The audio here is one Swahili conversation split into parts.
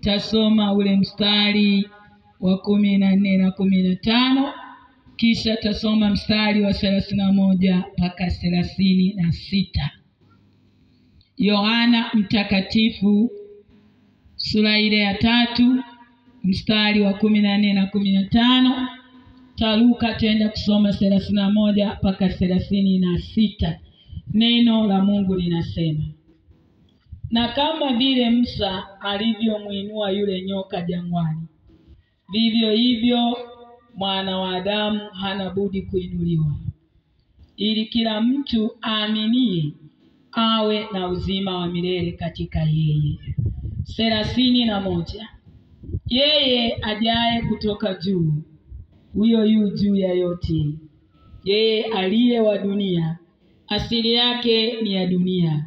Tasoma ule mstari wa 14 na 15, kisha tasoma mstari wa 31 mpaka 36. Yohana Mtakatifu sura ile ya 3 mstari wa 14 na 15. Taruka tenda kusoma 31 mpaka 36. Neno la Mungu linasema: na kama vile Musa alivyomuinua yule nyoka jangwani, vivyo hivyo Mwana wa Adamu hana budi kuinuliwa, ili kila mtu aaminie awe na uzima wa milele katika yeye. 31. Yeye ajaye kutoka juu, huyo yu juu ya yote. Yeye aliye wa dunia, asili yake ni ya dunia,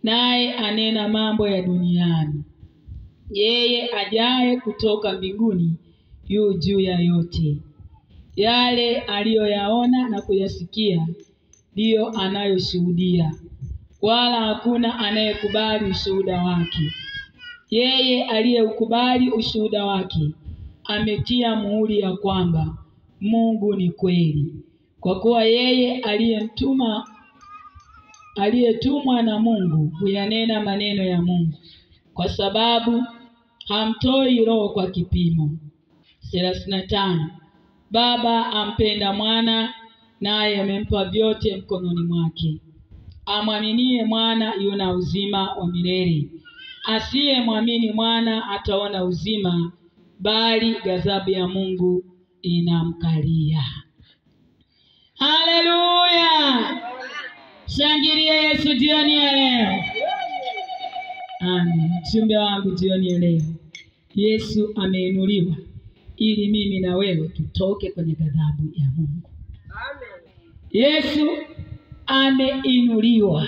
naye anena mambo ya duniani. Yeye ajaye kutoka mbinguni yu juu ya yote. Yale aliyoyaona na kuyasikia ndiyo anayoshuhudia, wala hakuna anayekubali ushuhuda wake. Yeye aliyeukubali ushuhuda wake ametia muhuri ya kwamba Mungu ni kweli. Kwa kuwa yeye aliyetumwa na Mungu huyanena maneno ya Mungu, kwa sababu hamtoi roho kwa kipimo. 35. Baba ampenda Mwana, naye amempa vyote mkononi mwake. Amwaminie Mwana yuna uzima wa milele. Asiyemwamini Mwana ataona uzima, bali ghadhabu ya Mungu inamkalia. Haleluya! Shangilia Yesu jioni ya leo. Amen. Mjumbe wangu jioni ya leo, Yesu ameinuliwa ili mimi na wewe tutoke kwenye ghadhabu ya Mungu. Amen. Yesu ameinuliwa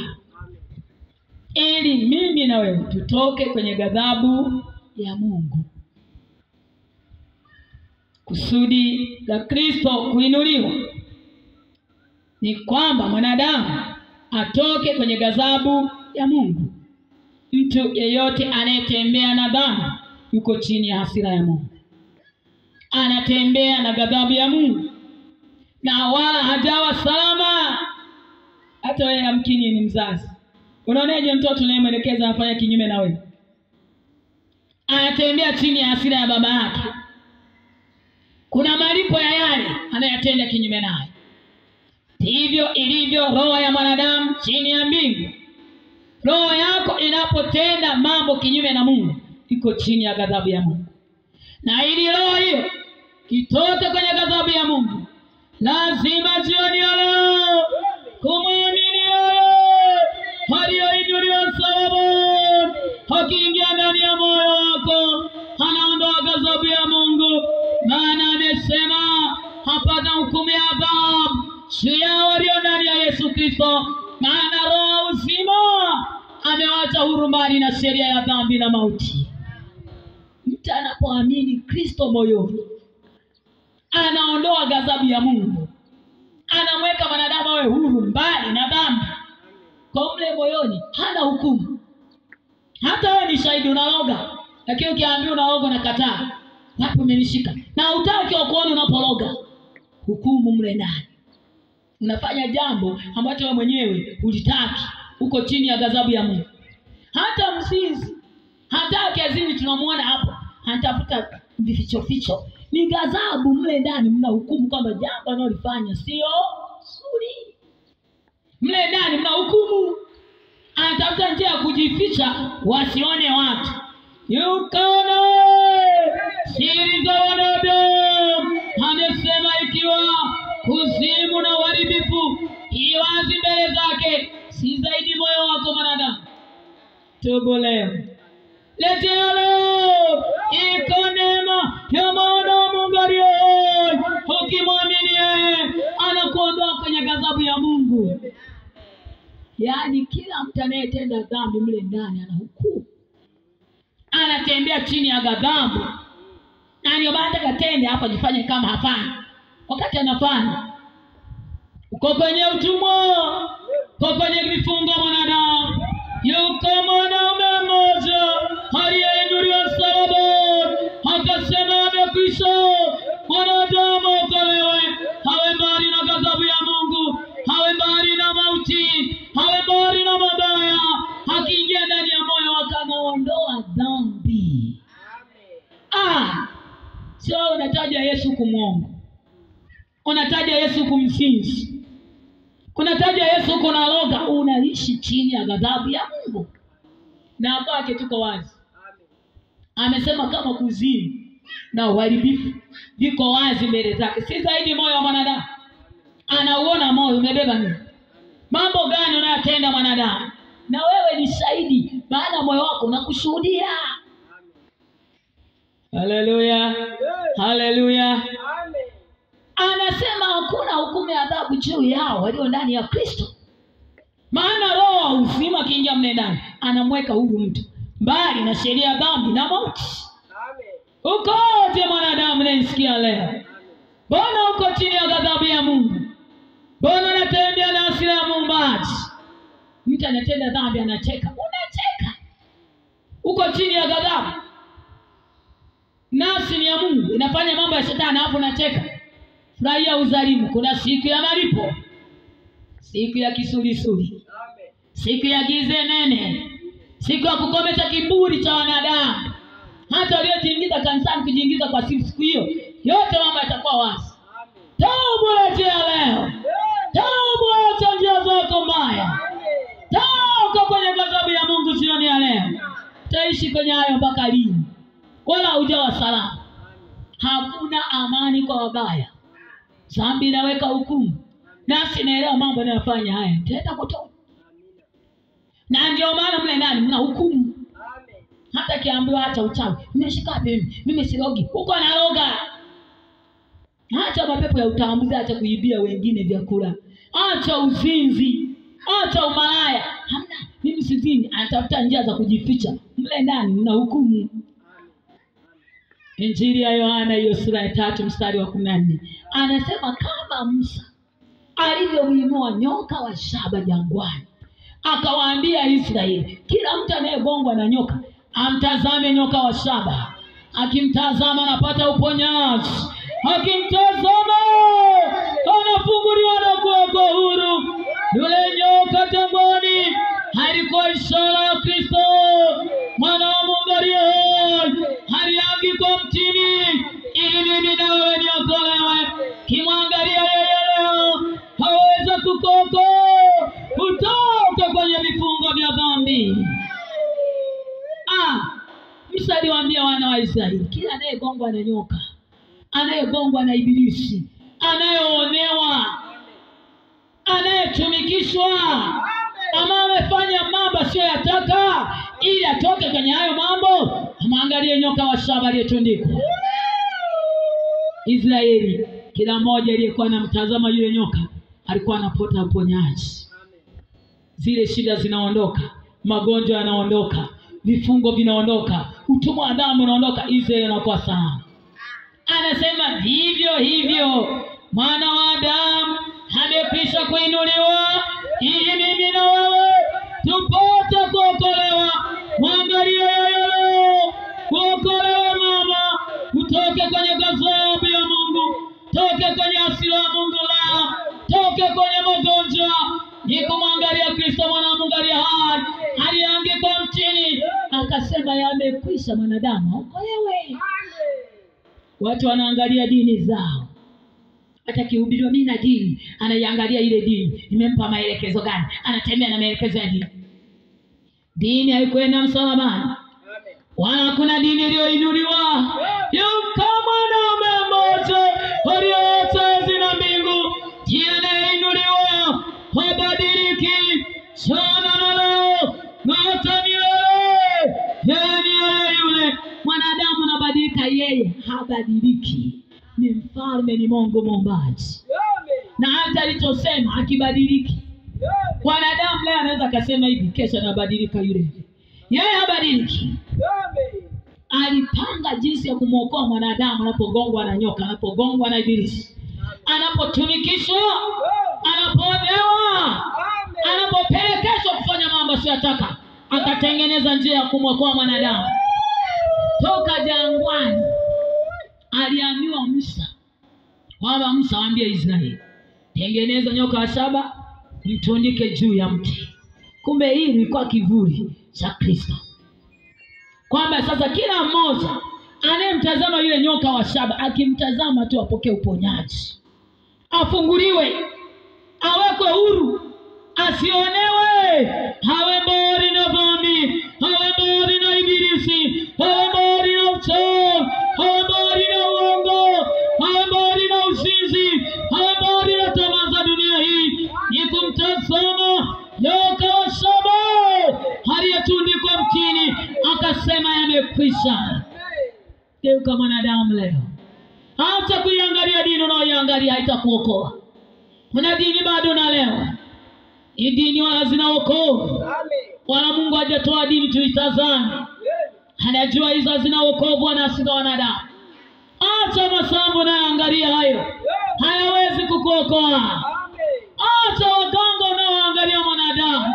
ili mimi na wewe tutoke kwenye ghadhabu ya Mungu. Kusudi la Kristo kuinuliwa ni kwamba mwanadamu atoke kwenye ghadhabu ya Mungu. Mtu yeyote anayetembea na dhambi yuko chini ya hasira ya Mungu, anatembea na ghadhabu ya Mungu, na wala hajawa salama. Hata wewe yamkini ni mzazi, unaoneje mtoto unayemwelekeza afanye kinyume na wewe? Anatembea chini ya hasira ya baba yake. Kuna malipo ya yale anayatenda kinyume naye. Hivyo ilivyo roho ya mwanadamu chini ya mbingu. Roho yako inapotenda mambo kinyume na Mungu, iko chini ya ghadhabu ya Mungu. Na ili roho hiyo itoke kwenye ghadhabu ya Mungu, lazima jioni ya leo kumwamini yeye aliyeinuliwa msalabani. Akiingia ndani ya moyo wako, anaondoa ghadhabu ya Mungu. Maana amesema hapana hukumu ya adhabu juu yao walio ndani ya Yesu Kristo. Maana roho uzima amewacha huru mbali na sheria ya dhambi na mauti. Mtu anapoamini Kristo moyoni, anaondoa ghadhabu ya Mungu, anamweka mwanadamu awe huru mbali na dhambi. Kwa mle moyoni hana hukumu. Hata wewe ni shahidi unaloga, lakini ukiambiwa unaloga na kataa, hapo umenishika. Na utaki kuona unapologa, hukumu mle ndani. Unafanya jambo ambalo wewe mwenyewe ulitaki, uko chini ya ghadhabu ya Mungu. Hata mzinzi, hata kazini tunamuona hapo, anatafuta vificho. Ni ghadhabu mle ndani, mna hukumu kwamba jambo analofanya sio zuri. Mle ndani mna hukumu. Anatafuta njia ya kujificha wasione watu. Yukaona siri za wanadamu. Amesema ikiwa kuzimu na uharibifu iwazi mbele zake, si zaidi moyo wako mwanadamu. Tubu leo. Letea leo iko neema ya Mwana wa Mungu aliye hai. Ukimwamini yeye, anakuondoa kwenye ghadhabu ya Mungu. Yaani kila mtu anayetenda dhambi mle ndani ana hukumu. Anatembea chini ya ghadhabu. Na ndio baada katende hapa jifanye kama hafanya. Wakati anafanya, uko kwenye utumwa, uko kwenye vifungo mwanadamu. Yuko mwanaume mmoja aliye Sio unataja Yesu kumwomba, unataja Yesu kumsinzi, unataja Yesu kunaloga, unaishi chini ya ghadhabu ya Mungu. Na kwake tuko wazi. Amesema kama kuzimu na uharibifu viko wazi mbele zake. Si zaidi moyo wa mwanadamu. Anauona moyo umebeba nini? Mambo gani unayotenda mwanadamu? Na wewe ni shahidi, maana moyo wako unakushuhudia. Haleluya. Haleluya. Anasema hakuna hukumu ya adhabu juu yao walio ndani ya Kristo. Maana roho wa uzima akiingia mle ndani, anamweka huru mtu mbali na sheria ya dhambi na mauti. Ukoje mwanadamu unayesikia leo? Mbona uko chini ya ghadhabu ya Mungu? Mbona unatembea na hasira ya Muumbaji? Mtu anatenda dhambi anacheka. Unacheka. Uko chini ya ghadhabu. Nafsi ni ya Mungu, inafanya mambo ya shetani, hapo unacheka. Furahia uzalimu. Kuna siku ya malipo. Siku ya kisulisuli. Siku ya gize nene. Siku ya kukomesha kiburi cha wanadamu. Hata waliojiingiza kanisani kujiingiza kwa siku hiyo, yote mambo yatakuwa wazi. Toba rejea leo. Toba acha njia zako mbaya. Toka kwenye ghadhabu ya Mungu jioni ya leo. Taishi kwenye hayo mpaka lini? Wala hujawa salama. Hakuna amani kwa wabaya. Dhambi inaweka hukumu. Nasi naelewa mambo yanayofanya haya. Tenda kutoka. Na ndio maana mle ndani mna hukumu. Hata kiambiwa acha uchawi, nimeshika mimi sirogi, uko naroga. Acha mapepo ya utambuzi, acha kuibia wengine vyakula, acha uzinzi, acha umalaya. Hamna, mimi sizini, anatafuta njia za kujificha. Mle ndani mna hukumu. Injili ya Yohana hiyo sura ya 3 mstari wa 14. Anasema kama Musa alivyomuinua nyoka wa shaba jangwani, akawaambia Israeli, kila mtu anayegongwa na nyoka amtazame nyoka wa shaba. Akimtazama anapata uponyaji. Akimtazama anafunguliwa na kuwa huru. Yule nyoka jangwani alikuwa ishara ya Kristo, mwana wa Mungu aliye hai. Aliangikwa mtini ili mimi na wewe niokolewe. Kimwangalia yeye leo hawezi kukuokoa kutoka kwenye vifungo vya dhambi. Musa aliwaambia wana wa Israeli, kila anayegongwa na nyoka, anayegongwa na ibilisi, anayeonewa, anayetumikishwa, ama amefanya mambo asiyotaka ili atoke kwenye hayo mambo, amwangalie nyoka wa shaba aliyetundikwa. Israeli, kila mmoja aliyekuwa anamtazama yule nyoka alikuwa anapata uponyaji. Zile shida zinaondoka, magonjwa yanaondoka, vifungo vinaondoka, utumwa wa damu unaondoka, Israeli anakuwa salama. Anasema vivyo hivyo mwana wa Adamu amekwisha kuinuliwa ili mimi na wewe tupate kuokolewa. Mwangalie leo, kuokolewa mama, utoke kwenye ghadhabu ya Mungu, toke kwenye hasira ya Mungu leo, toke kwenye magonjwa. Ni kumwangalia Kristo mwana wa Mungu aliye hai, aliangikwa mtini, akasema yamekwisha, mwanadamu okolewe. Watu wanaangalia dini zao. Hata kihubiriwa mimi na dini, anaiangalia ile dini, nimempa maelekezo gani, anatembea na maelekezo ya dini. Dini haikwenda msalabani. Wala kuna dini iliyoinuliwa. Yuko mwanaume mmoja aliyeacha zina mbingu, ndiye anayeinuliwa, habadiliki sana na leo na hata milele. Yeye ni yule. Mwanadamu anabadilika, yeye habadiliki. Ni mfalme, ni Mungu muumbaji. Na hata alichosema hakibadiliki. Wanadamu leo anaweza kusema hivi, kesho anabadilika yule. Yeye habadiliki. Alipanga jinsi ya kumwokoa mwanadamu anapogongwa na nyoka, anapogongwa na ibilisi, anapotumikishwa, anapoonewa, anapopelekeshwa kufanya mambo asiyotaka, akatengeneza njia ya kumwokoa mwanadamu. Toka jangwani aliambiwa Musa, kwamba Musa waambie Israeli, tengeneza nyoka wa shaba, mtundike juu ya mti. Kumbe hii ilikuwa kivuli cha Kristo, kwamba sasa kila mmoja Anayemtazama yule nyoka wa shaba, akimtazama tu apokee uponyaji, afunguliwe, awekwe huru, asionewe, hawe mbali na dhambi, hawe mbali na ibilisi, hawe mbali na uchawi, hawe mbali na uongo, hawe mbali na uzinzi, hawe mbali na tamaa za dunia hii. Ni kumtazama nyoka wa shaba aliyetundikwa mtini, akasema yamekwisha. Geuka mwanadamu leo, hata kuiangalia dini unayoiangalia haitakuokoa. Kuna dini bado na leo, hii dini wala zinaokoa. Wala Mungu hajatoa dini tuitazame, anajua hizo hazina wokovu wala sio wanadamu. Acha masambo na angalia hayo, hayawezi kukuokoa. Acha waganga unaoangalia mwanadamu,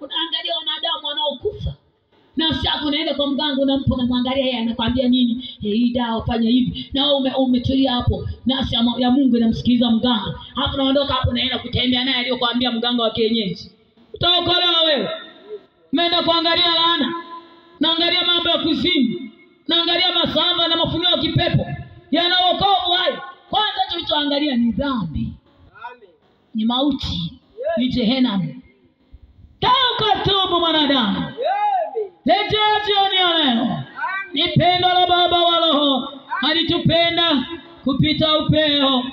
unaangalia wanadamu wanaokufa. Nafsi yako unaenda kwa mganga, unampa, unamwangalia yeye anakuambia nini, hii dawa fanya hivi, na wewe umetulia hapo. Nafsi ya Mungu inamsikiliza mganga. Hapo unaondoka hapo, unaenda kutembea naye aliyokuambia mganga wa kienyeji. Utaokolewa wewe? Umeenda kuangalia laana, naangalia mambo ya kuzimu, naangalia masamba na mafunio ya kipepo. Yana wokovu hayo? Kwanza tulichoangalia ni dhambi, ni mauti, ni jehanamu. Toka tubu mwanadamu, rejea jioni ya leo. Ni pendo la Baba wa Roho, alitupenda kupita upeo,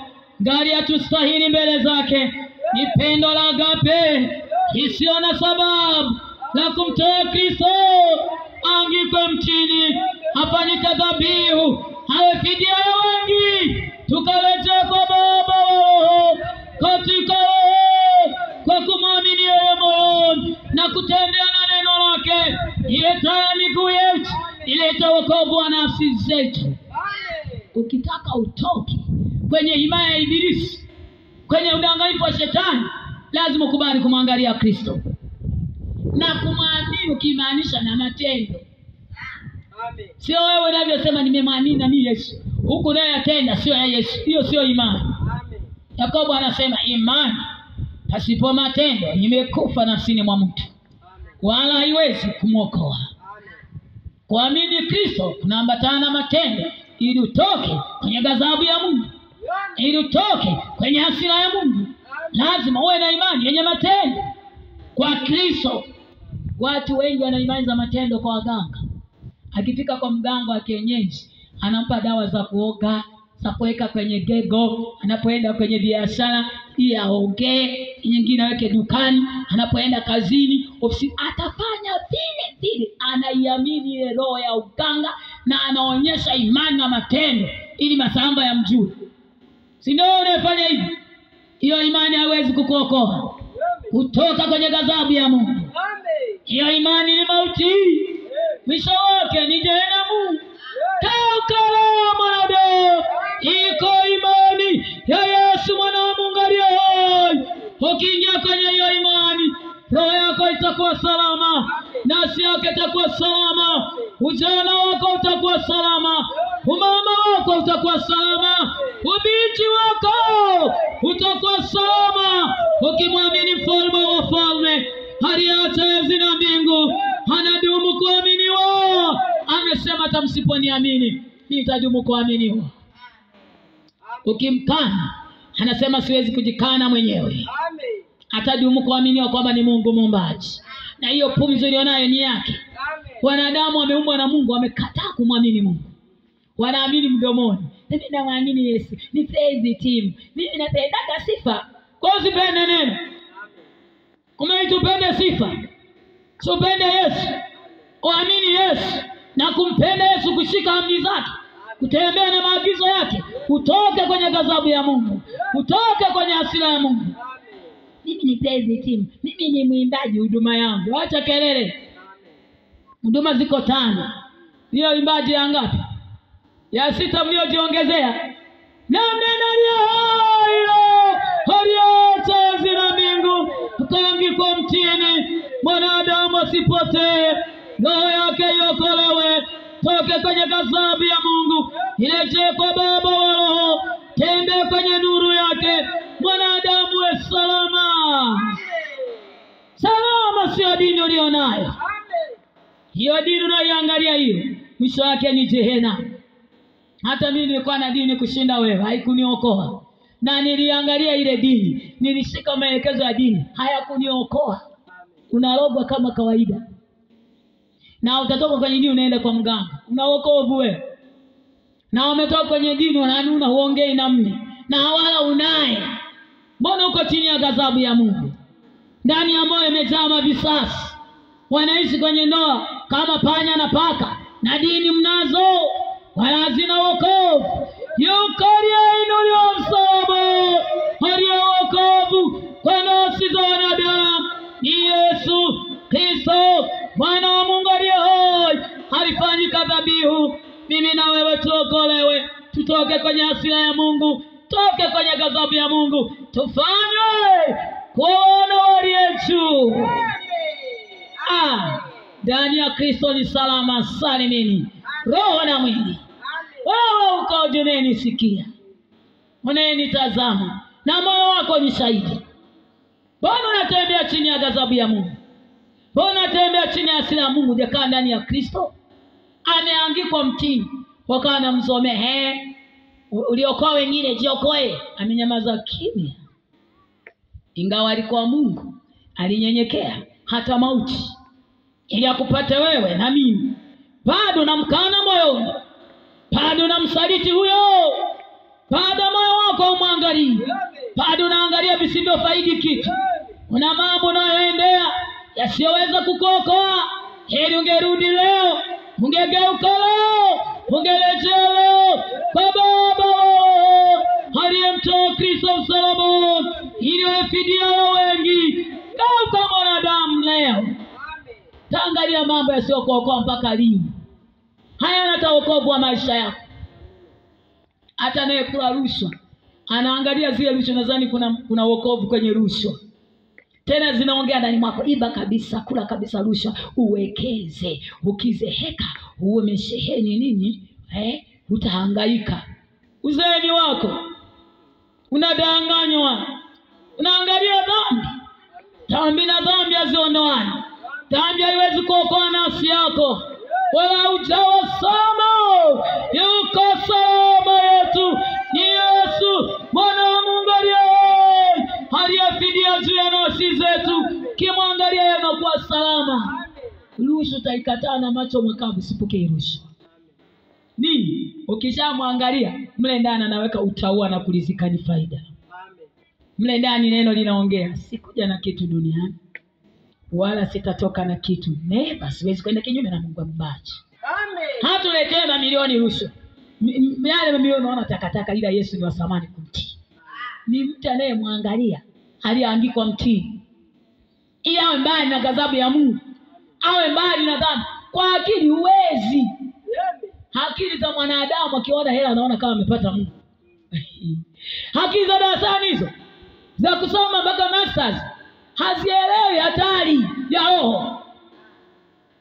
ngali hatustahili mbele zake. Ni pendo la agape isiyo na sababu la kumtoa Kristo angikwe mtini, afanyike dhabihu, awe fidia ya wengi, tukarejea kwa Baba wa Roho katika Roho, kwa kumwamini yeye moyoni na kutembea na neno lake. Ileta miguu yetu, ileta wokovu wa nafsi zetu. Ukitaka utoke kwenye himaya ya ibilisi, kwenye udanganyifu wa shetani, lazima ukubali kumwangalia Kristo na kumwamini, ukimaanisha na matendo. Sio wewe unavyosema nimemwamini na mimi Yesu, huku naye atenda sio ya Yesu. Hiyo sio imani. Yakobo anasema imani pasipo matendo imekufa nafsini mwa mtu, wala haiwezi kumwokoa. Kuamini Kristo kunaambatana na matendo, ili utoke kwenye ghadhabu ya Mungu, ili utoke kwenye hasira ya Mungu. Lazima uwe na imani yenye matendo kwa Kristo. Watu wengi wana imani za matendo kwa waganga. Akifika kwa mganga wa kienyeji, anampa dawa za kuoga, za kuweka kwenye gego. Anapoenda kwenye biashara, ili aongee, nyingine aweke dukani. Anapoenda kazini, ofisi, atafanya vile vile. Anaiamini ile roho ya uganga na anaonyesha imani na matendo ili masamba ya mjue. Si ndio unafanya hivi? Hiyo imani haiwezi kukuokoa kutoka kwenye ghadhabu ya Mungu. Hiyo imani ni mauti, mwisho wake ni jehanamu. Toka mwanadamu, iko imani ya Yesu mwana wa Mungu aliye hai. Ukiingia kwenye hiyo imani, roho yako itakuwa salama, nafsi yako itakuwa salama, ujana wako utakuwa salama, umama wako utakuwa salama, ubinti wako utakuwa salama. Ukimwamini mfalme wa wafalme, aliyeacha enzi na mbingu, anadumu kuaminiwa. Amesema hata msiponiamini nitadumu kuaminiwa. Ukimkana, anasema siwezi kujikana mwenyewe. Atadumu kuaminiwa kwamba ni Mungu muumbaji, na hiyo pumzi ulionayo ni yake. Wanadamu wameumbwa na Mungu, wamekataa kumwamini Mungu. Wanaamini mdomoni, mimi namwamini Yesu, ni praise team, mimi napenda sifa. Kwa usipende neno, umeitupende sifa, usipende Yesu. Uamini Yesu na kumpenda Yesu, kushika amri zake, kutembea na maagizo yake, utoke kwenye ghadhabu ya Mungu, utoke kwenye hasira ya Mungu. Mimi ni praise team, mimi ni mwimbaji, huduma yangu. Acha kelele. Huduma ziko 5. Hiyo uimbaji ya ngapi? Ya 6 mliojiongezea. Na neno hilo haliacha zina mbingu, akaangikwa mtini, mwanadamu asipotee, roho yake iokolewe. Toke kwenye ghadhabu ya Mungu, irejee kwa Baba wa Roho, tembea kwenye nuru yake, mwanadamu we salama. Salama sio dini ulionayo. Hiyo dini unayoangalia hiyo, mwisho wake ni jehanamu. Hata mimi nilikuwa na dini kushinda wewe, haikuniokoa. Na niliangalia ile dini, nilishika maelekezo ya dini, hayakuniokoa. Unarogwa kama kawaida. Na utatoka kwenye dini unaenda kwa mganga. Una wokovu wewe. Na umetoka kwenye dini unanuna huongei na mimi. Na wala unaye. Mbona uko chini ya ghadhabu ya Mungu? Ndani ya moyo imejaa mavisasi. Wanaishi kwenye ndoa kama panya na paka. Na dini mnazo wala hazina wokovu. Yukaria inuliwa msalaba. Haria wokovu kwa nafsi za wanadamu. Ni Yesu Kristo Mwana wa Mungu aliye hai. Alifanyika dhabihu. Mimi na wewe tuokolewe. Tutoke kwenye hasira ya Mungu. Toke kwenye ghadhabu ya Mungu. Tufanye kuona waliye juu. Ndani ya Kristo ni salama salimini. Roho na mwili. Wewe uko duniani sikia. Unanitazama. Na moyo wako ni shahidi. Mbona unatembea chini ya ghadhabu ya Mungu? Mbona unatembea chini ya hasira ya Mungu? Hujakaa ndani ya Kristo. Ameangikwa mtini. Wakawa namsomea. Uliokoa wengine jiokoe. Amenyamaza kimya. Ingawa alikuwa Mungu, alinyenyekea hata mauti ili akupate wewe na mimi. Bado namkana moyoni. Bado namsaliti huyo. Bado moyo wako umwangalie. Bado naangalia visivyofaidi kitu. Una mambo unayoendea yasiyoweza kukuokoa. Heri ungerudi leo, ungegeuka leo, ungerejea leo kwa Baba aliyemtoa Kristo msalabani ili wafidia wengi. Kama mwanadamu leo, taangalia mambo yasiyokuokoa mpaka lini? Hayana hata wokovu wa maisha yako. Hata anayekula rushwa anaangalia zile rushwa, nadhani kuna wokovu kwenye rushwa. Tena zinaongea ndani mwako, iba kabisa, kula kabisa rushwa, uwekeze, ukizeheka, uwe umesheheni nini, utahangaika. Uzeeni wako unadanganywa. Unaangalia dhambi. Dhambi na dhambi haziondoani. Dhambi haiwezi kuokoa nafsi yako. Wala ujawa sama. Yuko salama yetu ni Yesu Mwana wa Mungu aliyefidia juu ya nafsi zetu. Kimwangalia yanakuwa salama. Rushwa utaikataa na macho makavu, usipokee rushwa. Nini? Ukishamwangalia mle ndani anaweka utaua na kulizika ni faida. Mle ndani neno linaongea, sikuja na kitu duniani wala sitatoka na kitu. Basi siwezi kwenda kinyume na Mungu mbaji. Hatuletee mamilioni rushwa. Yale mamilioni unaona takataka, ila Yesu ni wa thamani kumtii. Ni mtu anayemwangalia aliyeandikwa mtii. Ili awe mbali na ghadhabu ya Mungu. Awe mbali na dhambi. Kwa akili huwezi. Akili za mwanadamu akiona hela anaona kama amepata Mungu. Akili za darasani hizo za kusoma mpaka masters hazielewi hatari ya roho.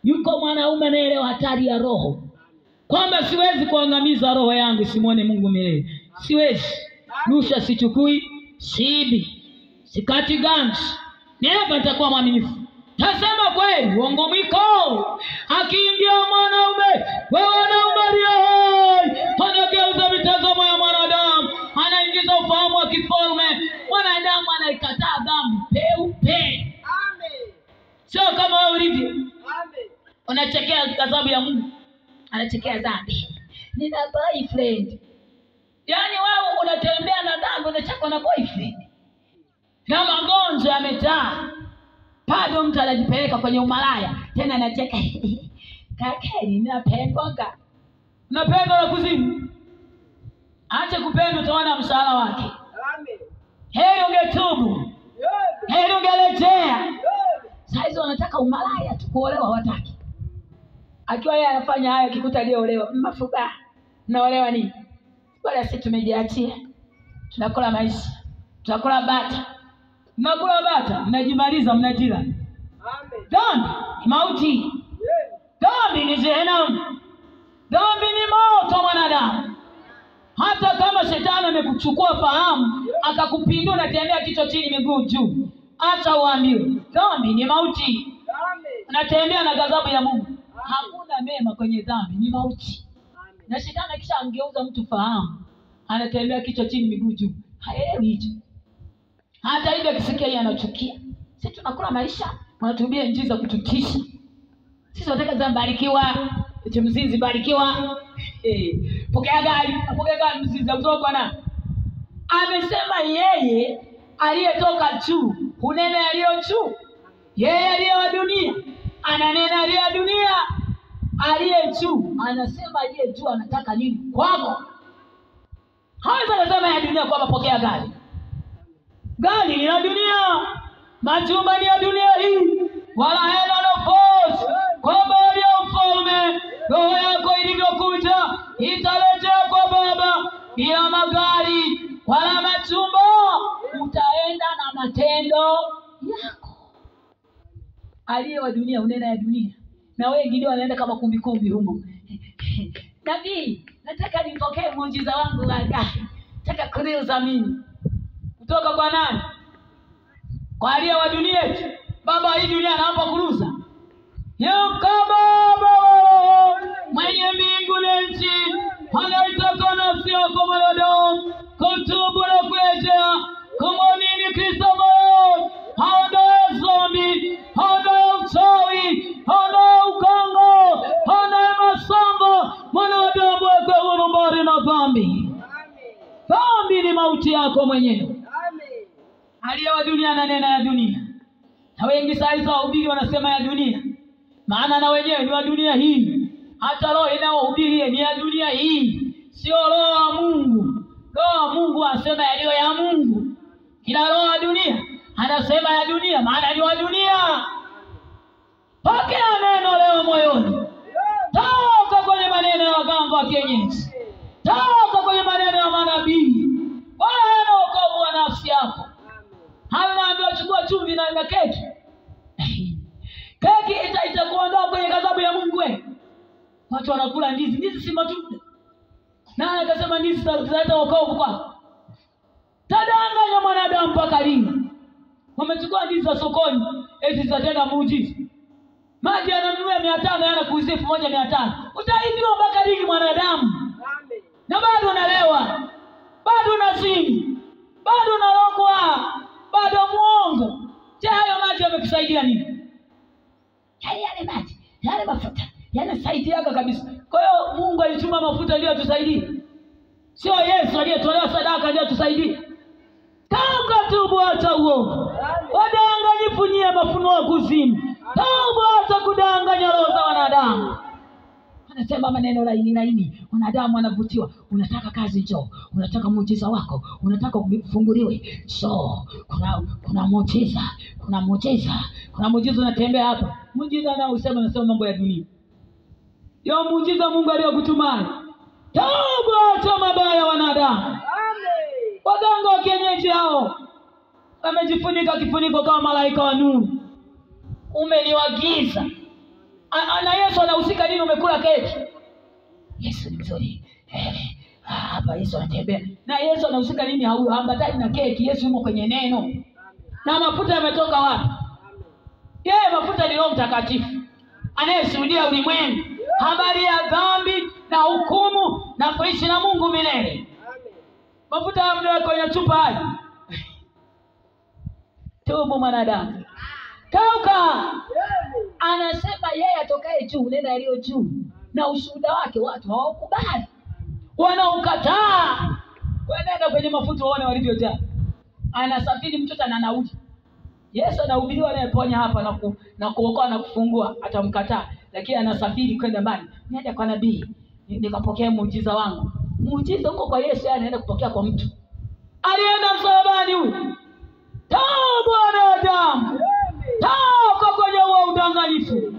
Yuko mwanaume anaelewa hatari ya roho, kwamba siwezi kuangamiza roho yangu simuone Mungu milele. Siwezi. Rushwa sichukui, siibi, sikati ganzi. Never nitakuwa mwaminifu. Tasema kweli, uongo mwiko. Akiingia mwanaume, wewe wanaume anageuza mitazamo ya mwanadamu, anaingiza ufahamu wa kifalme. Mwanadamu anaikataa dhambi peupe. Sio kama wewe ulivyo. Unachekea ghadhabu ya Mungu, anachekea dhambi. Nina boyfriend. Yaani wewe unatembea na dhambi, unacheka na boyfriend. Na magonjwa yametaa. Bado mtu anajipeleka kwenye umalaya, tena anacheka. Kakeni napendwa. Unapendwa na kuzimu. Acha kupenda, utaona mshahara wake. Heri ungetubu. Heri ungerejea. Saizi wanataka umalaya tu, kuolewa wataki. Akiwa yeye anafanya hayo, kikuta aliyeolewa mafuba. Naolewa nini? Wala sisi tumejiachia. Tunakula maisha. Tunakula bata. Mnakula bata, mnajimaliza, mnajila. Dhambi mauti. Dhambi ni jehanamu. Dhambi ni moto mwanadamu. Hata kama shetani amekuchukua fahamu, akakupindua na tembea kichwa chini miguu juu, acha uambiwe. Dhambi ni mauti. Unatembea na ghadhabu ya Mungu. Hakuna mema kwenye dhambi, ni mauti. Na shetani kisha angeuza mtu fahamu, anatembea kichwa chini miguu juu, haelewi hicho. Hata hivyo akisikia yeye anachukia. Sisi tunakula maisha, wanatubia njia za kututisha. Sisi tunataka zambarikiwa, eti mzinzi barikiwa. Pokea gari mzinzi kutoka na. Amesema yeye aliyetoka juu, hunena aliyo juu. Yeye aliye wa dunia, ananena aliye wa dunia. Aliye juu, anasema aliye juu anataka nini kwako. Hawezi kusema ya dunia kwamba pokea gari. Gari ni la dunia, majumba ni ya dunia hii, wala hela nafasi kwa bali ya ufalme. Roho yako ilivyokuja itarejea kwa Baba, bila magari wala majumba, utaenda na matendo yako. Aliye wa dunia unena ya dunia, na wengi ndio wanaenda kama kumbikumbi humo. Nabii, nataka nipokee muujiza wangu wa gari. Nataka kuuza mimi. Kutoka kwa nani? Kwa aliye wa dunia yetu. Baba, hii dunia anaomba kuruza. Yuko Baba mwenye mbingu na nchi, anaitaka nafsi yako mwanadamu kutubu na kurejea kumwamini Kristo Bwana. Haondoe dhambi, haondoe uchawi, haondoe uganga, haondoe masongo. Mwanadamu akawa mbali na dhambi. Dhambi ni mauti yako mwenyewe. Aliye wa dunia ananena ya dunia. Na wengi saizi wahubiri wanasema ya dunia, maana na wenyewe ni wa dunia hii. Hata roho inayohubiri ni ya dunia hii, sio roho wa Mungu. Roho wa Mungu anasema yaliyo ya Mungu. Kila roho wa dunia anasema ya dunia, maana ni wa dunia. Pokea neno leo moyoni. Toka kwenye maneno ya waganga wa kienyeji, toka kwenye maneno ya manabii. Bwana ana wokovu wa nafsi yako. Anaambia chukua chumvi na keki. Keki itakuondoa kwenye ghadhabu ya Mungu wewe. Watu wanakula ndizi, ndizi si matunda. Na akasema ndizi zitaleta wokovu kwako. Tadanganya mwanadamu mpaka lini? Wamechukua ndizi za sokoni, eti zitatenda muujiza. Maji yananunua 500 yanakuuzia 1500. Utaibiwa mpaka lini mwanadamu? Na bado unalewa, bado unazini, bado unalogwa, bado muongo. Je, hayo maji yamekusaidia nini? Yale maji, yale mafuta yanasaidia kabisa. Kwa hiyo Mungu alituma mafuta ndio atusaidie. Sio Yesu aliyetolewa sadaka ndio atusaidie. Kama tubu acha uongo. Wadanganyifu nyie mafunuo kuzimu. Tubu acha kudanganya roho za wanadamu. Anasema maneno laini, wanadamu wanavutiwa. Unataka kazi, njoo. Unataka muujiza wako, unataka kufunguliwe, njoo. Kuna muujiza, kuna muujiza unatembea hapa. Muujiza nao usema nasema mambo ya dunia. Yo muujiza Mungu aliyokutumani. Tubu acha mabaya wanadamu. Waganga wa kienyeji hao wamejifunika kifuniko kama malaika wa nuru. Umeliwagiza. Na Yesu anahusika nini umekula keki? Yesu ni mzuri. Hapa Yesu anatembea. Na Yesu anahusika nini haambatani na keki? Yesu yumo kwenye neno. Na mafuta yametoka wapi? Yeye mafuta ni Roho Mtakatifu anayeshuhudia ulimwengu habari ya dhambi na hukumu na kuishi na Mungu milele. Mafuta yamewekwa kwenye chupa hii. Tubu mwanadamu. Kauka. Anasema yeye atokaye juu, nenda aliyo juu. Na ushuhuda wake watu hawakubali. Wanaukataa. Wanaenda kwenye mafuta waone walivyojaa. Anasafiri mtoto na nauli. Yesu anahubiriwa anayeponya hapa na kuokoa na kufungua, atamkataa. Lakini anasafiri kwenda mbali. Niende kwa nabii, nikapokea muujiza wangu. Muujiza uko kwa Yesu, yeye anaenda kupokea kwa mtu. Alienda msalabani huyu. Toba wanadamu. Toka kwenye huo udanganyifu.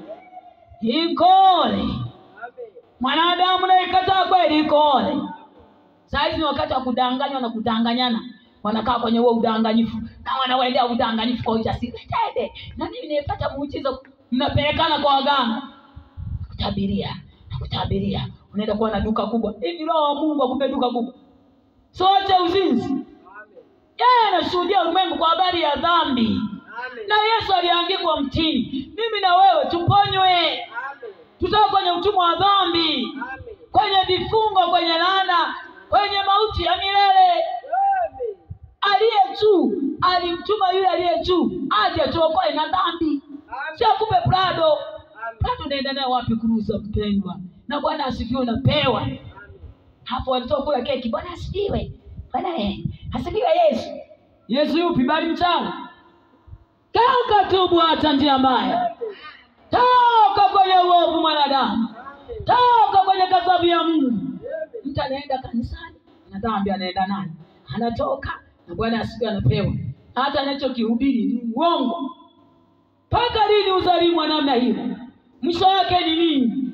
Ikole. Mwanadamu na ikataa kweli ikole. Saizi ni wakati wa kudanganywa na kudanganyana. Wanakaa kwenye huo udanganyifu. Na wanaendea udanganyifu kwa ujasiri. Tende. Na mimi nimepata muujiza. Mnapelekana kwa waganga. Kutabiria. Unaenda kuwa na duka kubwa. Hivi Roho wa Mungu akupe duka kubwa. Sote uzinzi. Yeye anashuhudia ulimwengu kwa habari ya dhambi. Na Yesu aliangikwa mtini. Mimi na wewe tuponywe. Tutoke kwenye utumwa wa dhambi. Kwenye vifungo, kwenye laana, kwenye mauti ya milele. Aliye juu alimtuma yule aliye juu aje tuokoe na dhambi. Sio kupe Prado. Prado unaenda naye wapi kuruza mpendwa? Na Bwana asifiwe, unapewa. Hapo walitoka kula keki. Bwana asifiwe. Bwana asifiwe Yesu. Yesu yupi? Bali mchana. Toka tubu hata njia mbaya. Toka kwenye uovu mwanadamu. Toka kwenye ghadhabu ya Mungu. Mtu anaenda kanisani na dhambi anaenda naye. Anatoka na Bwana asifiwe, anapewa. Hata anachokihubiri ni uongo. Paka lini uzalimu wa namna hiyo? Mwisho wake ni nini?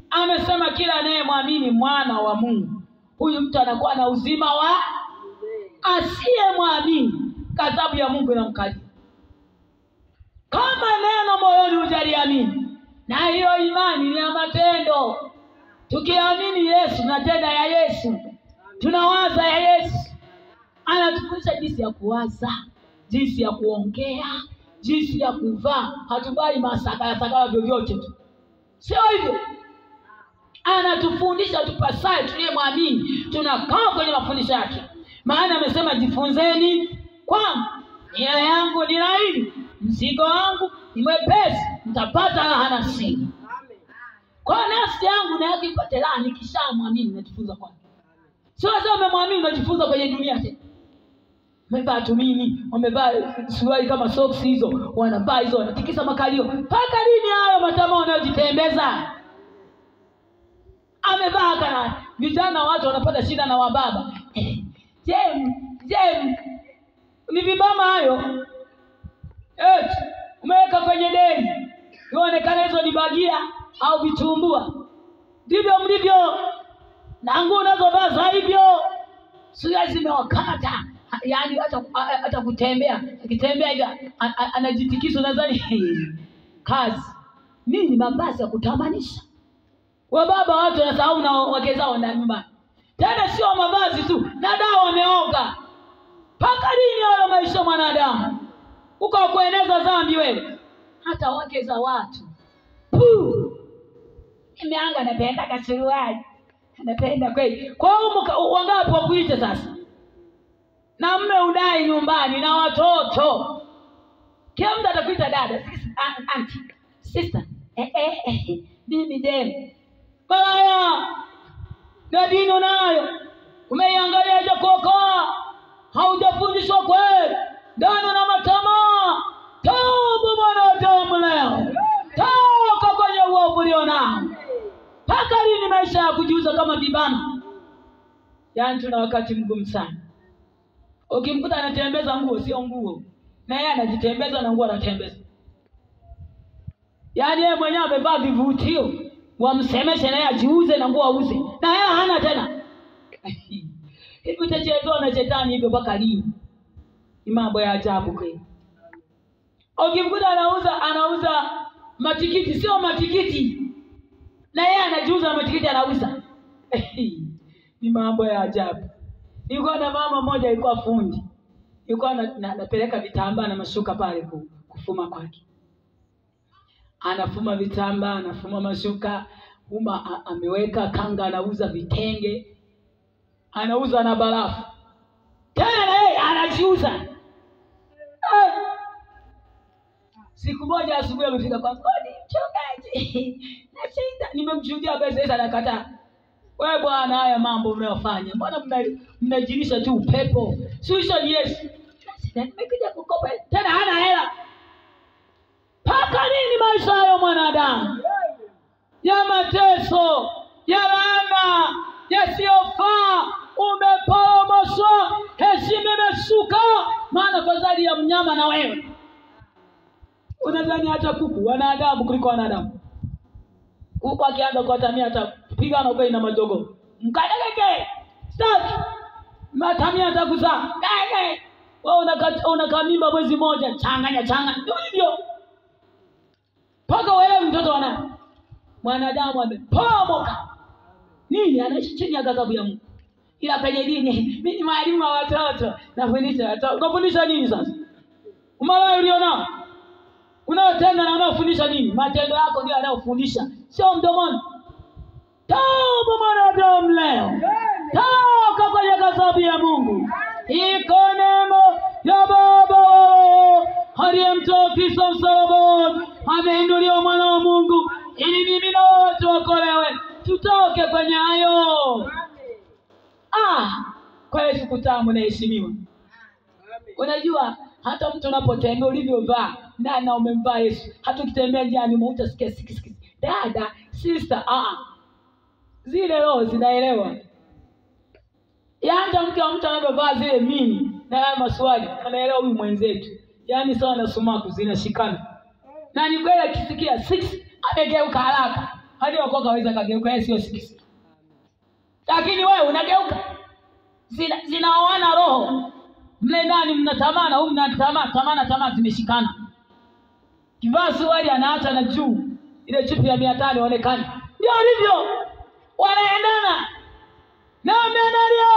Amesema kila anayemwamini mwana wa Mungu, huyu mtu anakuwa na uzima wa asiyemwamini, ghadhabu ya Mungu inamkabili. Kama neno moyoni hujaliamini, na hiyo imani ni ya matendo. Tukiamini Yesu, tunatenda ya Yesu, tunawaza ya Yesu. Anatufundisha jinsi ya kuwaza, jinsi ya kuongea, jinsi ya kuvaa. Hatubali masaka vyovyote tu. Sio hivyo. Anatufundisha tupasaye tuliyemwamini. Tunakaa kwenye mafundisho yake. Maana amesema jifunzeni kwangu, nia yangu ni laini, mzigo wangu ni mwepesi, mtapata raha nafsini. Kwa nafsi yangu na yake ipate raha nikishamwamini najifunza kwake. Sio sasa umemwamini unajifunza kwenye dunia tena. Wamevaa tumini, wamevaa suruali kama socks hizo, wanavaa hizo, wanatikisa makalio. Paka lini hayo matamaa wanayojitembeza? Amevaa kana vijana watu wanapata shida na wababa. Jem ni vibama hayo. Umeweka kwenye deni. Unaonekana hizo ni bagia au vitumbua. Ndivyo mlivyo. Na nguo unazovaa za hivyo. Suruali zimewakata. Yaani hata kutembea, akitembea hivi anajitikisa, nadhani kazi. Nini mavazi ya kutamanisha? Wababa watu wanasahau na wake zao ndani nyumbani. Tena sio mavazi tu, na dawa wameoga. Paka lini hayo maisha mwanadamu? Uko kueneza dhambi wewe. Hata wake za watu. Imeanga napenda kasuruali. Napenda kweli. Kwa hiyo wangapi wakuite sasa? Na mme udai nyumbani na watoto. Kila mtu atakuita dada, auntie, sister. Bibi dem. Baya. Na dino nayo. Umeiangalia je kuokoa? Haujafundishwa kweli. Dano na matamaa. Tubu mwanadamu leo. Toka kwenye uovu ulionao. Paka lini maisha ya kujiuza kama vibana? Yaani tuna wakati mgumu sana. Ukimkuta anatembeza nguo sio nguo, na yeye anajitembeza na nguo anatembeza. Yaani yeye mwenyewe amevaa vivutio, wamsemeshe naye ajiuze na nguo auze, na yeye hana tena. Hivi utachezewa na shetani hivyo mpaka lini? Ni mambo ya ajabu kweli. Ukimkuta anauza matikiti, sio matikiti, na yeye anajiuza matikiti anauza. Ni mambo ya ajabu. Nilikuwa na mama mmoja alikuwa fundi. Nilikuwa napeleka vitambaa na mashuka pale kufuma kwake. Anafuma vitambaa, anafuma mashuka, ameweka kanga, anauza vitenge, anauza na barafu. Tena yeye anajiuza. Siku moja asubuhi amefika kwa kodi, mchungaji. Nashinda, nimemshuhudia pesa anakataa. Wewe bwana, haya mambo mnayofanya, mbona mnajirisha tu upepo? Suluhisho ni Yesu. Nimekuja kukopa, tena hana hela. Paka nini maisha hayo mwanadamu? Ya mateso, ya laana, yasiyofaa. Umeporomoshwa, heshima imeshuka. Maana fadhali ya mnyama na wewe. Unadhani hata kuku wanadamu kuliko wanadamu? Kuku akianza kuatamia hata pigana kwa ina madogo. Mkadege. Stop. Matamia atakuzaa. Gege. Wewe unakaa mimba mwezi mmoja, changanya. Ndio hivyo. Paka wewe mtoto wana. Mwanadamu ameporomoka. Nini anaishi chini ya ghadhabu ya Mungu? Ila penye dini, mimi ni mwalimu wa watoto. Nafundisha watoto. Unafundisha nini sasa? Umalaya ulionao. Unaotenda na unaofundisha nini? Matendo yako ndio yanayofundisha, sio mdomoni. Toba mwanadamu. iko neema ya Baba aliyemtoa Kristo msalabani. Ameinuliwa mwana wa Mungu ili mimi na wote wakolewe, tutoke kwenye hayo. Kwa Yesu kutamu na heshimiwa. Unajua hata mtu unapotembea ulivyovaa na umemvaa Yesu, hata ukitembea njiani utasikia sikisi dada sister. Zile roho zinaelewa. Hata mke wa mtu anapovaa zile mini na haya maswali anaelewa huyu mwenzetu. Yaani sawa na sumaku zinashikana. Na ni kweli akisikia 6 amegeuka haraka. Hadi wako kaweza kageuka yeye sio 6. Lakini wewe unageuka. Zinaoana roho. Mle ndani mnatamana, huyu mnatamana zimeshikana. Kivaa suruali anaacha na juu ile chupi ya 500 inaonekana. Ndio hivyo. Wanaendana. Na mnalia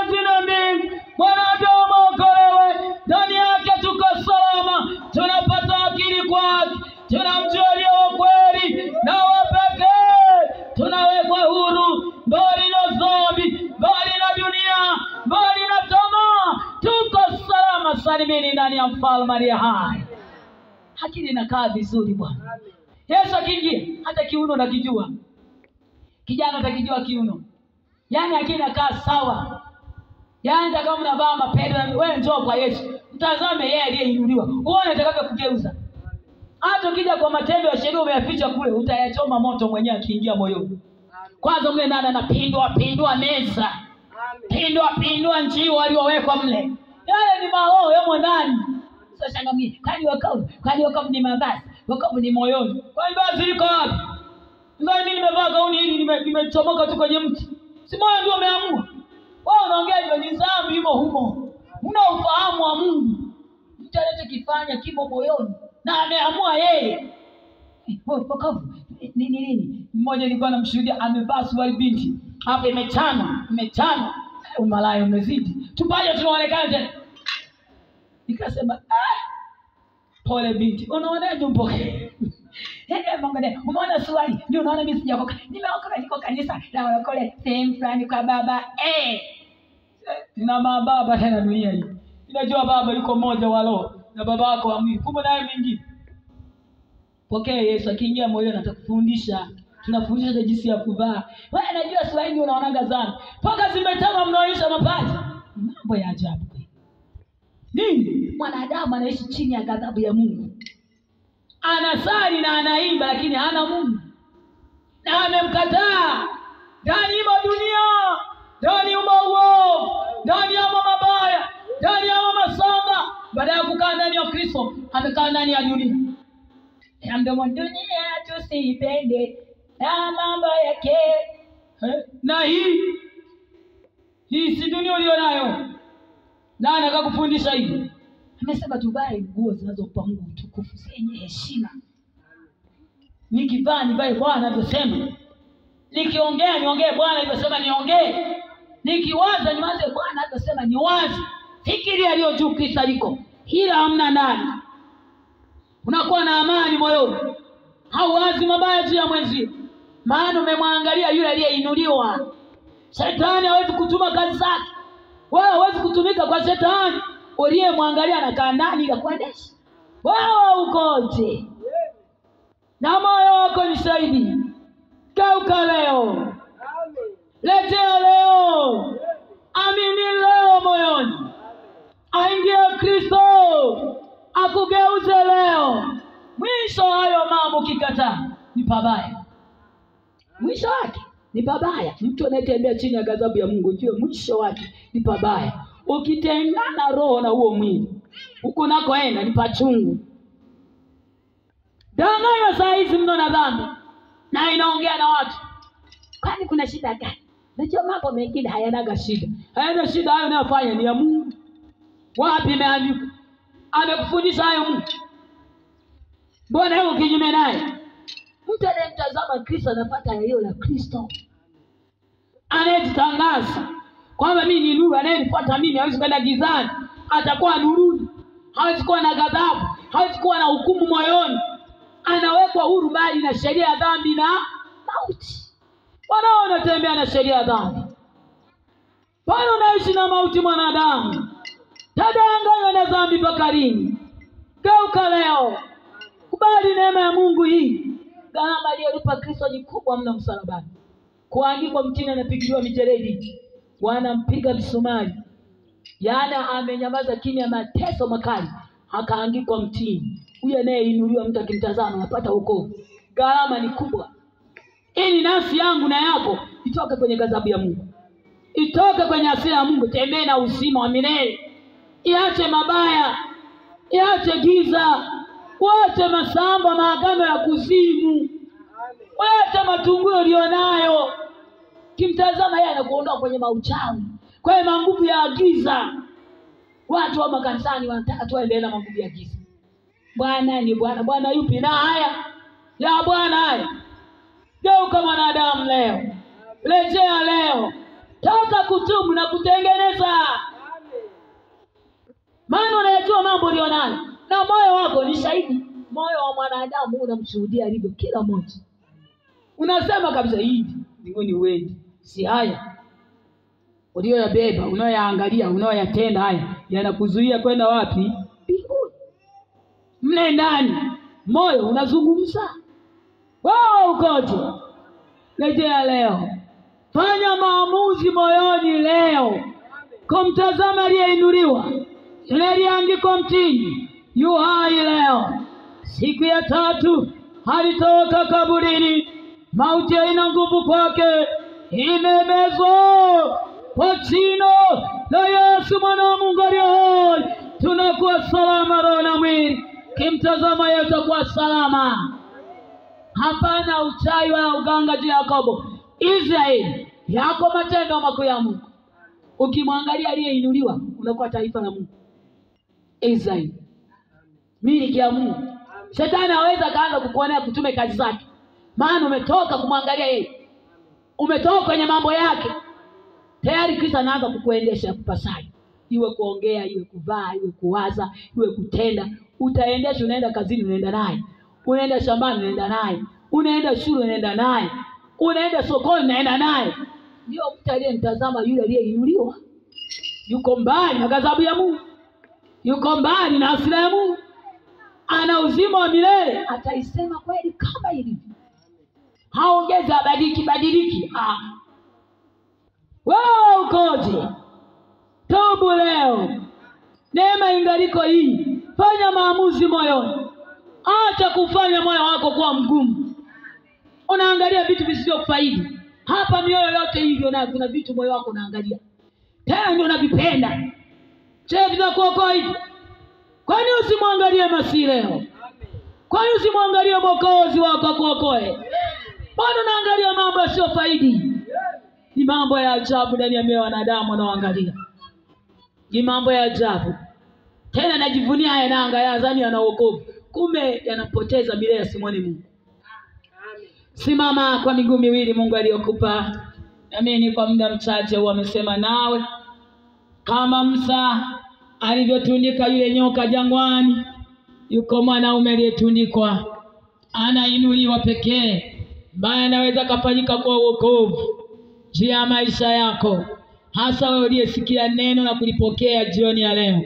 zina mbingu, mwanadamu okolewe, ndani yake tuko salama, tunapata akili kwake, tunamjua aliye kweli na wa pekee, tunawekwa huru, mbali na dhambi, mbali na dunia, mbali na tamaa, tuko salama salimini ndani ya mfalme aliye hai. Akili inakaa vizuri Bwana. Yesu akiingia hata kiuno nakijua. Kijana atakijua kiuno. Yaani akili inakaa sawa. Yaani kama unavaa mapenda, wewe njoo kwa Yesu. Mtazame yeye aliyeinuliwa. Uone atakavyo kugeuza. Hata ukija kwa matendo ya sheria umeyaficha kule, utayachoma moto mwenyewe akiingia moyoni. Kwanza mle ndani anapindua meza. Pindua njio waliowekwa mle. Yale ni maroho yamo ndani. Sasa shangamie, kwani wokovu ni mavazi, wokovu ni moyoni. Kwani vazi liko wapi? Ndio mimi nimevaa gauni hili nimechomoka tu kwenye mti. Si moyo ndio umeamua. Wao unaongea hivyo ni dhambi imo humo. Una ufahamu wa Mungu. Mtu anachokifanya kimo moyoni na ameamua yeye. Wokovu ni nini? Mmoja nilikuwa namshuhudia amevaa suruali binti. Hapa imechana. Umalaya umezidi. Tupaje tunaonekana tena. Nikasema pole binti. Unaonaje mpoke? Umeona swali? Ndio unaona mimi sijaokoka. Nimeokoka niko kanisa la walokole sehemu fulani kwa baba. Nina mababa tena dunia hii. Ninajua baba yuko mmoja wa roho na baba wako wa mwili. Kumbe naye mwingine. Pokea Yesu akiingia moyoni atakufundisha. Tunafundisha jinsi ya kuvaa. Wewe unajua swali ndio unaonaga sana. Paka zimetama mnaonyesha mapaji. Mambo ya ajabu. Nini? Mwanadamu anaishi chini ya ghadhabu ya Mungu. Anasali na anaimba lakini hana Mungu. Na amemkataa. Ndani ya dunia, ndani ya uovu, ndani ya mabaya, ndani ya masamba, baada ya kukaa ndani ya Kristo, amekaa ndani ya dunia. Ndio dunia tusipende na mambo yake. Na hii si dunia ulionayo. Nani akakufundisha hivi? Amesema tuvae nguo zinazompa Mungu utukufu zenye heshima. Nikivaa nivae Bwana alivyosema. Nikiongea niongee Bwana alivyosema niongee. Nikiwaza niwaze Bwana alivyosema niwaze. Fikiria aliyo juu Kristo aliko. Hila hamna ndani. Unakuwa na amani moyoni. Hauwazi mabaya juu ya mwenzio. Maana umemwangalia yule aliyeinuliwa. Shetani hawezi kutuma kazi zake. Wewe huwezi kutumika kwa shetani. Uliyemwangalia anakaa ndani ya kuendesha. Wewe ukoje? Na moyo wako ni shahidi. Geuka leo. Letea leo. Amini leo moyoni. Aingie Kristo. Akugeuze leo. Mwisho hayo mambo kikataa ni pabaya. Mwisho wake ni pabaya. Mtu anayetembea chini ya ghadhabu ya Mungu jua mwisho wake ni pabaya. Ukitengana roho na huo mwili, huko nakoenda ni pachungu. Danganya saa hizi mno na dhambi. Na inaongea na watu. Kwani kuna shida gani? Najua mambo mengine hayanaga shida. Hayana shida, hayo unayofanya ni ya Mungu. Wapi imeandikwa? Amekufundisha hayo Mungu. Mbona wewe kinyume naye? Mtu anayemtazama Kristo anapata yeye la Kristo. Anayetangaza kwamba mimi ni nuru, anayenifuata mimi hawezi kwenda gizani, atakuwa nuruni. Hawezi kuwa na ghadhabu, hawezi kuwa na hukumu moyoni. Anawekwa huru bali na sheria ya dhambi na mauti. Wanaotembea na sheria ya dhambi Bado unaishi na mauti mwanadamu. Tadanganywa na dhambi mpaka lini? Geuka leo. Kubali neema ya Mungu hii. Gharama aliyolipa Kristo ni kubwa mno msalabani. Kuangikwa mtini, anapigiliwa mijeledi, wanampiga misumari. Yaani amenyamaza kimya, mateso makali, akaangikwa mtini. Huyo anayeinuliwa, mtu akimtazama anapata wokovu. Gharama ni kubwa. Ili nafsi yangu na yako itoke kwenye ghadhabu ya Mungu, itoke kwenye hasira ya Mungu, tembee na uzima wa milele. Iache mabaya, iache giza, wache masamba, maagano ya kuzimu, wache matungio ulionayo. Kimtazama yeye anakuondoa kwenye mauchawi, kwenye manguvu ya giza. Watu wa makanisani wanataka tu waendelee na manguvu ya giza. Bwana ni Bwana. Bwana yupi? Na haya ya Bwana haya. Geuka mwanadamu leo. Rejea leo. Toka kutubu na kutengeneza. Maana unayajua mambo ulionayo. Na moyo wako ni shahidi. Moyo wa mwanadamu unamshuhudia alivyo kila mmoja. Unasema kabisa hivi, mbinguni uende. Si haya uliyoyabeba, unayoyaangalia, unayoyatenda, haya yanakuzuia kwenda wapi? Mbinguni. Mle ndani moyo unazungumza. Wao ukoje? Rejea leo. Fanya maamuzi moyoni leo. Kumtazama aliyeinuliwa, yule aliyeangikwa mtini, yu hai leo. Siku ya tatu alitoka kaburini. Mauti haina nguvu kwake. Imemezwa kwa jina la Yesu mwana wa Mungu aliye hai. Tunakuwa salama roho na mwili. Kimtazama yeye utakuwa salama. Hapana uchawi wala uganga juu ya Yakobo. Israeli, yako matendo makuu ya Mungu. Ukimwangalia aliyeinuliwa, unakuwa taifa la Mungu. Israeli, miliki ya Mungu. Shetani hawezi kaanza kukuonea kutume kazi zake. Maana umetoka kumwangalia yeye. Umetoka kwenye mambo yake. Tayari Kristo anaanza kukuendesha kupasaje. Iwe kuongea, iwe kuvaa, iwe kuwaza, iwe kutenda. Utaendesha, unaenda kazini unaenda naye. Unaenda shambani unaenda naye. Unaenda shule unaenda naye. Unaenda sokoni unaenda naye. Ndio mtu aliyemtazama yule aliyeinuliwa. Yuko mbali na ghadhabu ya Mungu. Yuko mbali na hasira ya Mungu. Ana uzima wa milele. Ataisema kweli kama ilivyo. Haongeza badiliki. Wewe ukoje? Tubu leo. Neema ingaliko hii. Fanya maamuzi moyoni. Acha kufanya moyo wako kuwa mgumu. Unaangalia vitu visivyokufaidi. Hapa mioyo yote hivyo, na kuna vitu moyo wako unaangalia. Tena ndio unavipenda. Je, vitakuokoa hivi? Kwani usimwangalie Masihi leo? Kwani usimwangalie Mwokozi wako akuokoe? Bado unaangalia mambo yasiyofaidi. Ni mambo ya ajabu ndani ya mioyo ya wanadamu wanaoangalia. Ni mambo ya ajabu. Tena najivunia haya naangalia zani yana wokovu. Kumbe yanapoteza milele ya simoni Mungu. Simama kwa miguu miwili Mungu aliyokupa. Amini kwa muda mchache amesema nawe. Kama Musa alivyotundika yule nyoka jangwani, yuko mwanaume aliyetundikwa, anainuliwa pekee, ambaye anaweza kufanyika kwa wokovu juu ya maisha yako, hasa wewe uliyesikia neno na kulipokea jioni ya leo.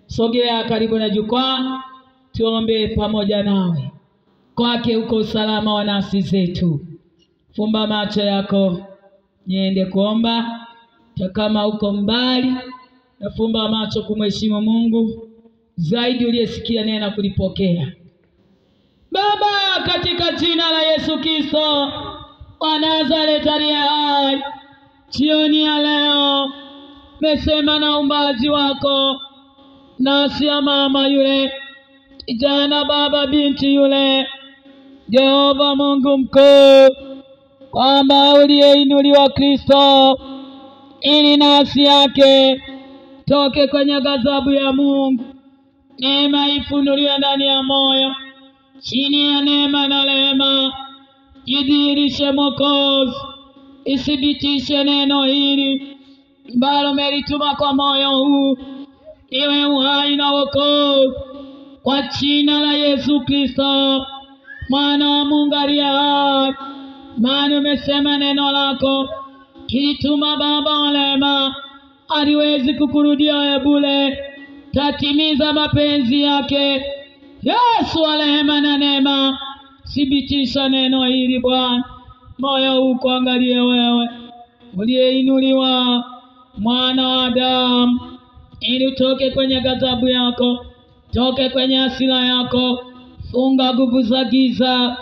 Sogea karibu na jukwaa, tuombe pamoja nawe. Kwake uko usalama wa nafsi zetu. Fumba macho yako, niende kuomba. Kama uko mbali, nafumba macho kumheshimu Mungu zaidi uliyesikia neno na kulipokea. Baba, katika jina la Yesu Kristo wa Nazareti aliye hai, jioni ya leo mesema na umbaji wako, nasi ya mama yule, kijana, baba, binti yule, Jehova Mungu mkuu, kwamba uliyeinuliwa Kristo ili nafsi yake toke kwenye ghadhabu ya Mungu. Neema ifunuliwe ndani ya moyo. Chini ya neema na rehema jidhihirishe Mwokozi. Ithibitishe neno hili ambalo umelituma kwa moyo huu, iwe uhai na wokovu, kwa jina la Yesu Kristo mwana wa Mungu aliye hai. Maana umesema neno lako kilituma Baba wa rehema haliwezi kukurudia wewe bure. Tatimiza mapenzi yake. Yesu wa rehema na neema, thibitisha neno hili Bwana. Moyo ukuangalie wewe uliyeinuliwa, mwana wa Adamu, ili utoke kwenye ghadhabu yako, toke kwenye hasira yako. Funga nguvu za giza,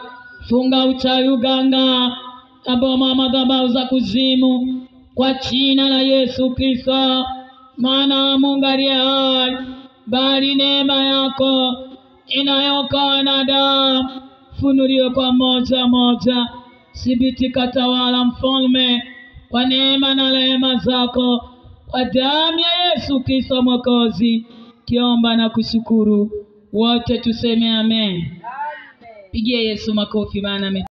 funga uchawi, uganga, aboma madhabahu za kuzimu, kwa jina la Yesu Kristo, maana Mungu aliye hai. Bali neema yako inayokoa wanadamu, funuliwe kwa moja moja. Thibitika tawala mfalme, kwa neema na rehema zako, kwa damu ya Yesu Kristo Mwokozi, kiomba na kushukuru. Wote tuseme amen. Pigie Yesu makofi maana